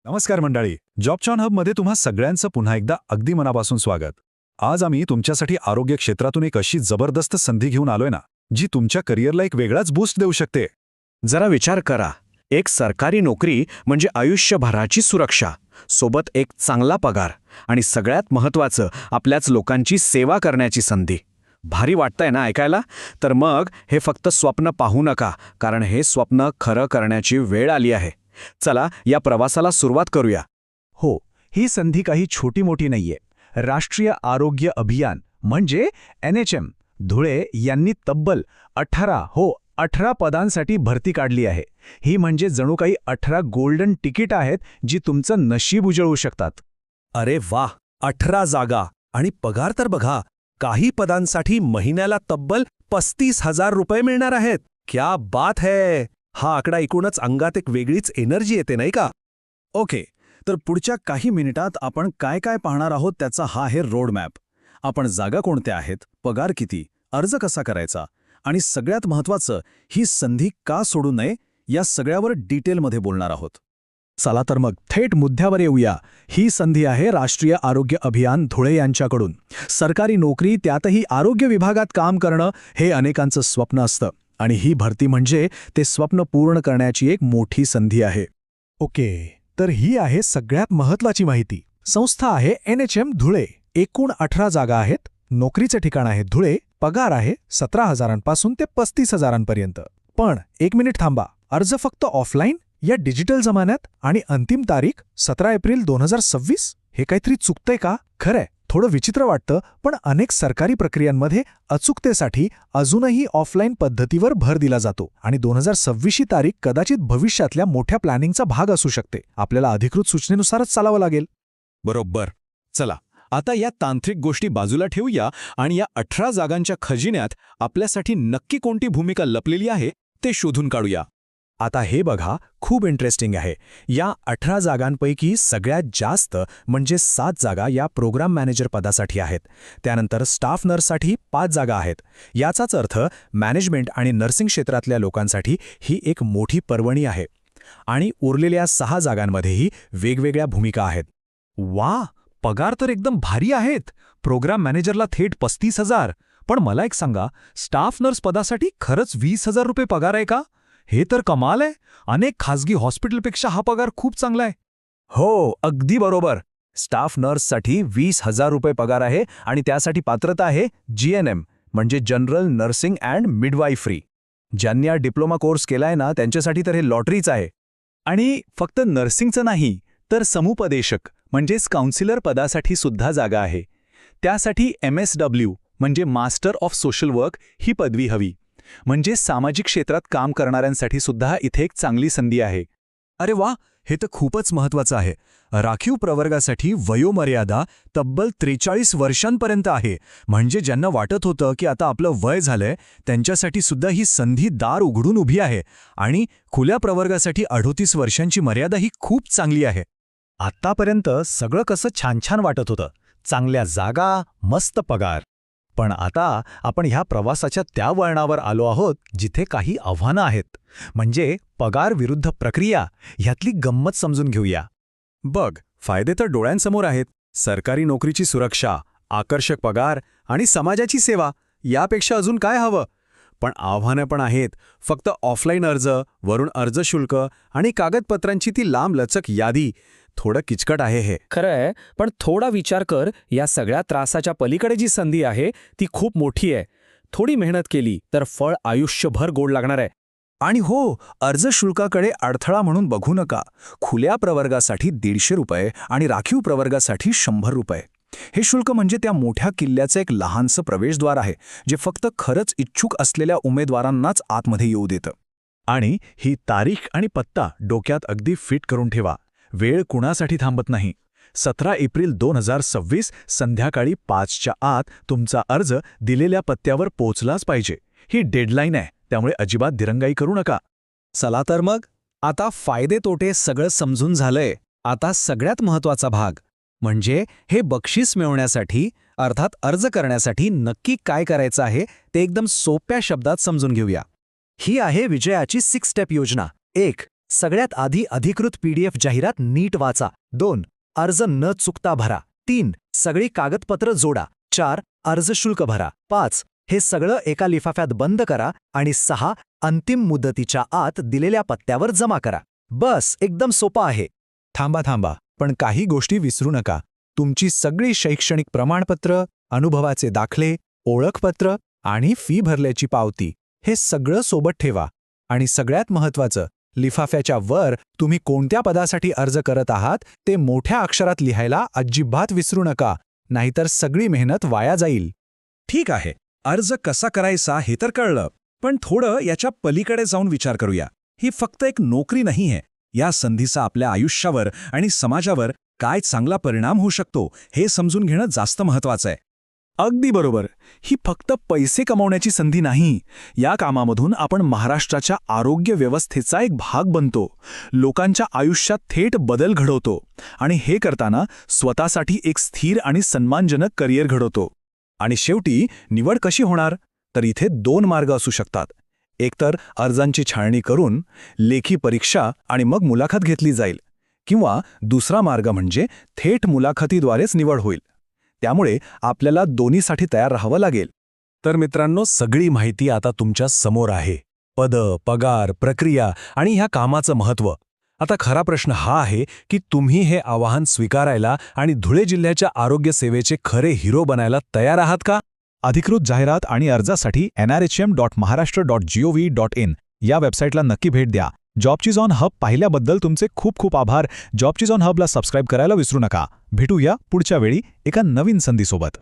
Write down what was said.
नमस्कार मंडळी. जॉबचॉन हबमध्ये तुम्हा सगळ्यांचं पुन्हा एकदा अगदी मनापासून स्वागत. आज आम्ही तुमच्यासाठी आरोग्य क्षेत्रातून एक अशी जबरदस्त संधी घेऊन आलोय ना, जी तुमच्या करिअरला एक वेगळाच बूस्ट देऊ शकते. जरा विचार करा, एक सरकारी नोकरी म्हणजे आयुष्यभराची सुरक्षा, सोबत एक चांगला पगार आणि सगळ्यात महत्त्वाचं आपल्याच लोकांची सेवा करण्याची संधी. भारी वाटतंय ना ऐकायला? तर मग हे फक्त स्वप्न पाहू नका, कारण हे स्वप्न खरं करण्याची वेळ आली आहे. चला या प्रवासाला सुरुवात करूया. हो, ही संधी काही छोटी मोठी नाहीये. राष्ट्रीय आरोग्य अभियान म्हणजे NHM धुळे यांनी तब्बल 18 पदांसाठी भरती काढली आहे. ही म्हणजे जणू काही 18 गोल्डन तिकीट आहेत जी तुमचं नशीब उजळवू शकतात. अरे वाह, 18 जागा आणि पगार तर बघा, काही पदांसाठी महिन्याला तब्बल 35,000 रुपये मिळणार आहेत. क्या बात है. हा आकडा ऐकूनच अंगात एक वेगळीच एनर्जी येते नाही का? ओके, तर पुढच्या काही मिनिटात आपण काय काय पाहणार आहोत त्याचा हा आहे रोड मॅप. आपण जागा कोणत्या आहेत, पगार किती, अर्ज कसा करायचा आणि सगळ्यात महत्त्वाचं ही संधी का सोडू नये या सगळ्यावर डिटेलमध्ये बोलणार आहोत. चला तर मग थेट मुद्द्यावर येऊया. ही संधी आहे राष्ट्रीय आरोग्य अभियान धुळे यांच्याकडून. सरकारी नोकरी, त्यातही आरोग्य विभागात काम करणं हे अनेकांचं स्वप्न असतं आणि ही भरती म्हणजे ते स्वप्न पूर्ण करण्याची एक मोठी संधी आहे. ओके, तर ही आहे सगळ्यात महत्त्वाची माहिती. संस्था आहे NHM धुळे. एकूण 18 जागा आहेत. नोकरीचे ठिकाण आहे धुळे. पगार आहे 17,000पासून ते 35,000पर्यंत. पण एक मिनिट थांबा. अर्ज फक्त ऑफलाईन या डिजिटल जमान्यात आणि अंतिम तारीख 17 एप्रिल 2026? हे काहीतरी चुकतंय का? खरंय, थोडं विचित्र वाटतं, पण अनेक सरकारी प्रक्रियांमध्ये अचूकतेसाठी अजूनही ऑफलाईन पद्धतीवर भर दिला जातो आणि 2026 ही तारीख कदाचित भविष्यातल्या मोठ्या प्लॅनिंगचा भाग असू शकते. आपल्याला अधिकृत सूचनेनुसारच चालावं लागेल. बरोबर. चला, आता या तांत्रिक गोष्टी बाजूला ठेवूया आणि या 18 जागांच्या खजिन्यात आपल्यासाठी नक्की कोणती भूमिका लपलेली आहे ते शोधून काढूया. आता हे बघा, खूप इंटरेस्टिंग आहे. या 18 जागांपैकी सगळ्यात जास्त म्हणजे 7 जागा या प्रोग्राम मॅनेजर पदासाठी आहेत. त्यानंतर स्टाफ नर्ससाठी 5 जागा आहेत. याचाच अर्थ मॅनेजमेंट आणि नर्सिंग क्षेत्रातल्या लोकांसाठी ही एक मोठी पर्वणी आहे. आणि उरलेल्या 6 जागांमध्येही वेगवेगळ्या भूमिका आहेत. वा, पगार तर एकदम भारी आहेत. प्रोग्राम मॅनेजरला थेट 35,000. पण मला एक सांगा, स्टाफ नर्स पदासाठी खरंच 20,000 रुपये पगार आहे का? हे तर कमाल आहे. अनेक खासगी हॉस्पिटलपेक्षा हा पगार खूप चांगला आहे. हो, अगदी बरोबर. स्टाफ नर्ससाठी 20,000 रुपये पगार आहे आणि त्यासाठी पात्रता आहे GNM म्हणजे जनरल नर्सिंग अँड मिडवाईफरी. ज्यांनी हा डिप्लोमा कोर्स केलाय ना, त्यांच्यासाठी तर हे लॉटरीच आहे. आणि फक्त नर्सिंगचं नाही, तर समुपदेशक म्हणजेच काउन्सिलर पदासाठी सुद्धा जागा आहे. त्यासाठी MSW म्हणजे मास्टर ऑफ सोशल वर्क ही पदवी हवी. म्हणजे सामाजिक क्षेत्रात काम करणाऱ्यांसाठी सुद्धा इथे एक चांगली संधी आहे. अरे वा, हे तर खूपच महत्त्वाचं आहे. राखीव प्रवर्गासाठी वयोमर्यादा तब्बल 43 वर्षांपर्यंत आहे. म्हणजे ज्यांना वाटत होतं की आता आपलं वय झालंय, त्यांच्यासाठी सुद्धा ही संधी दार उघडून उभी आहे. आणि खुल्या प्रवर्गासाठी 38 वर्षांची मर्यादा ही खूप चांगली आहे. आत्तापर्यंत सगळं कसं छान छान वाटत होतं. चांगल्या जागा, मस्त पगार. पण आता आपण ह्या प्रवासाच्या त्या वळणावर आलो आहोत जिथे काही आव्हानं आहेत. म्हणजे पगार विरुद्ध प्रक्रिया ह्यातली गंमत समजून घेऊया. बघ, फायदे तर डोळ्यांसमोर आहेत. सरकारी नोकरीची सुरक्षा, आकर्षक पगार आणि समाजाची सेवा. यापेक्षा अजून काय हवं? पण आव्हानं पण आहेत. फक्त ऑफलाईन अर्ज, वरून अर्ज शुल्क आणि कागदपत्रांची ती लांबलचक यादी. थोडं किचकट आहे हे. खरंय, पण थोडा विचार कर. या सगळ्या त्रासाच्या पलीकडे जी संधी आहे ती खूप मोठी आहे. थोडी मेहनत केली तर फळ आयुष्यभर गोड लागणार आहे. आणि हो, अर्ज शुल्काकडे अडथळा म्हणून बघू नका. खुल्या प्रवर्गासाठी 150 रुपये आणि राखीव प्रवर्गासाठी 100 रुपये. हे शुल्क म्हणजे त्या मोठ्या किल्ल्याचं एक लहानसं प्रवेशद्वार आहे, जे फक्त खरंच इच्छुक असलेल्या उमेदवारांनाच आतमध्ये येऊ देतं. आणि ही तारीख आणि पत्ता डोक्यात अगदी फिट करून ठेवा. वेळ कुणासाठी थांबत नाही. 17 एप्रिल 2026 संध्याकाळी 5च्या आत तुमचा अर्ज दिलेल्या पत्त्यावर पोचलाच पाहिजे. ही डेडलाईन आहे, त्यामुळे अजिबात दिरंगाई करू नका. चला तर मग, आता फायदे तोटे सगळं समजून झालंय. आता सगळ्यात महत्त्वाचा भाग म्हणजे हे बक्षीस मिळवण्यासाठी, अर्थात अर्ज करण्यासाठी नक्की काय करायचं आहे ते एकदम सोप्या शब्दात समजून घेऊया. ही आहे विजयाची 6 स्टेप योजना. 1. सगळ्यात आधी अधिकृत PDF जाहिरात नीट वाचा. 2. अर्ज न चुकता भरा. 3. सगळी कागदपत्र जोडा. 4. अर्ज शुल्क भरा. 5. हे सगळं एका लिफाफ्यात बंद करा. आणि 6. अंतिम मुदतीच्या आत दिलेल्या पत्त्यावर जमा करा. बस, एकदम सोपा आहे. थांबा, पण काही गोष्टी विसरू नका. तुमची सगळी शैक्षणिक प्रमाणपत्र, अनुभवाचे दाखले, ओळखपत्र आणि फी भरल्याची पावती हे सगळं सोबत ठेवा. आणि सगळ्यात महत्त्वाचं, लिफाफ्याच्या वर तुम्ही कोणत्या पदासाठी अर्ज करत आहात ते मोठ्या अक्षरात लिहायला अजिबात विसरू नका, नाहीतर सगळी मेहनत वाया जाईल. ठीक आहे, अर्ज कसा करायचा हे तर कळलं, पण थोडं याच्या पलीकडे जाऊन विचार करूया. ही फक्त एक नोकरी नाहीये. या संधीचा आपल्या आयुष्यावर आणि समाजावर काय चांगला परिणाम होऊ शकतो हे समजून घेणं जास्त महत्वाचं आहे. अगदी बरोबर. ही फक्त पैसे कमावण्याची संधी नाही. या कामामधून आपण महाराष्ट्राच्या आरोग्य व्यवस्थेचा एक भाग बनतो, लोकांच्या आयुष्यात थेट बदल घडवतो आणि हे करताना स्वतःसाठी एक स्थिर आणि सन्मानजनक करिअर घडवतो. आणि शेवटी निवड कशी होणार? तर इथे 2 मार्ग असू शकतात. एकतर अर्जांची छाननी करून लेखी परीक्षा आणि मग मुलाखत घेतली जाईल, किंवा दुसरा मार्ग म्हणजे थेट मुलाखतीद्वारेच निवड होईल. त्यामुळे आपल्याला दोन्हीसाठी तयार राहावं लागेल. तर मित्रांनो, सगळी माहिती आता तुमच्या समोर आहे. पदं, पगार, प्रक्रिया आणि ह्या कामाचं महत्त्व. आता खरा प्रश्न हा आहे की तुम्ही हे आवाहन स्वीकारायला आणि धुळे जिल्ह्याच्या आरोग्य सेवेचे खरे हिरो बनायला तयार आहात का? अधिकृत जाहिरात आणि अर्जासाठी nrhm.maharashtra.gov.in या वेबसाईटला नक्की भेट द्या. जॉबचीज ऑन हब पाहिल्याबद्दल तुमचे खूप खूप आभार. जॉबचीज ऑन हबला सबस्क्राईब करायला विसरू नका. भेटूया पुढच्या वेळी एका नवीन संधीसोबत.